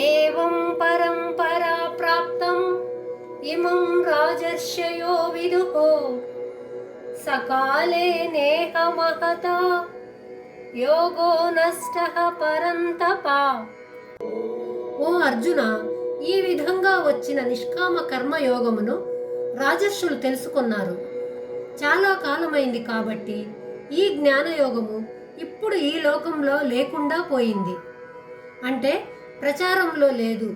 ఏవం పరంపరా ప్రాప్తం ఇమం రాజర్షయో విదుః సకాలే నేహ మహతా యోగో నష్టః పరంతప. ఓ అర్జున, ఈ విధంగా వచ్చిన నిష్కామ కర్మయోగమును రాజర్షులు తెలుసుకున్నారు. చాలా కాలమైంది కాబట్టి ఈ జ్ఞానయోగము ఇప్పుడు ఈ లోకంలో లేకుండా పోయింది, అంటే ప్రచారంలో లేదు.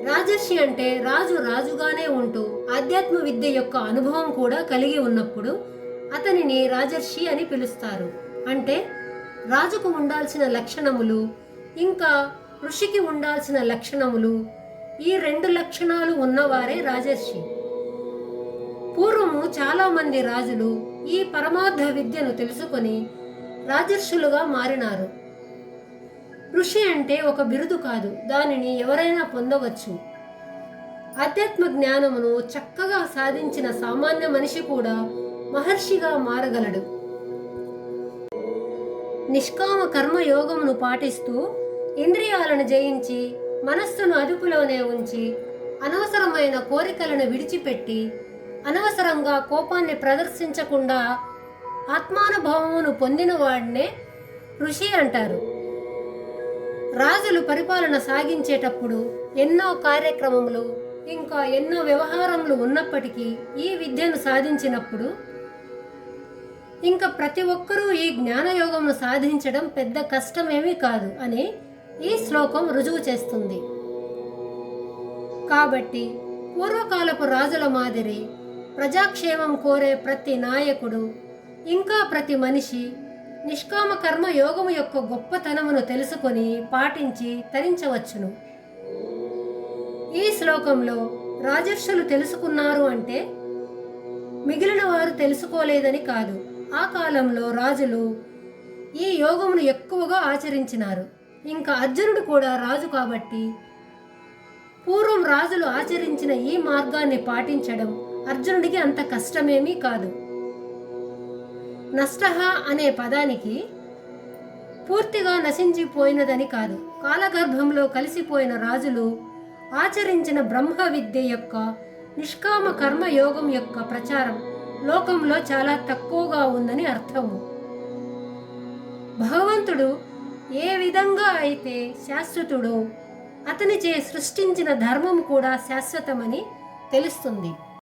రాజర్షి అంటే రాజు రాజుగానే ఉంటూ ఆధ్యాత్మ విద్య యొక్క అనుభవం కూడా కలిగి ఉన్నప్పుడు అతనిని రాజర్షి అని పిలుస్తారు. అంటే రాజుకు ఉండాల్సిన లక్షణములు ఇంకా ఋషికి ఉండాల్సిన లక్షణములు, ఈ రెండు లక్షణాలు ఉన్నవారే రాజర్షి. పూర్వము చాలామంది రాజులు ఈ పరమార్థ విద్యను తెలుసుకొని రాజర్షులుగా మారినారు. ఋషి అంటే ఒక బిరుదు కాదు, దానిని ఎవరైనా పొందవచ్చు. ఆధ్యాత్మ జ్ఞానమును చక్కగా సాధించిన సామాన్య మనిషి కూడా మహర్షిగా మారగలడు. నిష్కామ కర్మయోగమును పాటిస్తూ ఇంద్రియాలను జయించి మనస్సును అదుపులోనే ఉంచి అనవసరమైన కోరికలను విడిచిపెట్టి అనవసరంగా కోపాన్ని ప్రదర్శించకుండా ఆత్మానుభవమును పొందిన వాడినే ఋషి అంటారు. రాజులు పరిపాలన సాగించేటప్పుడు ఎన్నో కార్యక్రమములు ఇంకా ఎన్నో వ్యవహారములు ఉన్నప్పటికీ ఈ విద్యను సాధించినప్పుడు ఇంకా ప్రతి ఒక్కరూ ఈ జ్ఞానయోగమును సాధించడం పెద్ద కష్టమేమీ కాదు అని ఈ శ్లోకం రుజువు చేస్తుంది. కాబట్టి పూర్వకాలపు రాజుల మాదిరి ప్రజాక్షేమం కోరే ప్రతి నాయకుడు ఇంకా ప్రతి మనిషి నిష్కామ కర్మ యోగము యొక్క గొప్పతనమును తెలుసుకొని పాటించి తరించవచ్చును. ఈ శ్లోకంలో రాజర్షులు తెలుసుకున్నారు అంటే మిగిలిన వారు తెలుసుకోలేదని కాదు. ఆ కాలంలో రాజులు ఈ యోగమును ఎక్కువగా ఆచరించినారు. ఇంకా అర్జునుడు కూడా రాజు కాబట్టి పూర్వం రాజులు ఆచరించిన ఈ మార్గాన్ని పాటించడం అర్జునుడికి అంత కష్టమేమీ కాదు. నష్టః అనే పదానికి పూర్తిగా నశించిపోయినదని కాదు. కాలగర్భంలో కలిసిపోయిన రాజులు ఆచరించిన బ్రహ్మ విద్య యొక్క నిష్కామ కర్మ యోగం యొక్క ప్రచారం లోకంలో చాలా తక్కువగా ఉందని అర్థము. భగవంతుడు ఏ విధంగా అయితే శాశ్వతుడో అతనిచే సృష్టించిన ధర్మం కూడా శాశ్వతమని తెలుస్తుంది.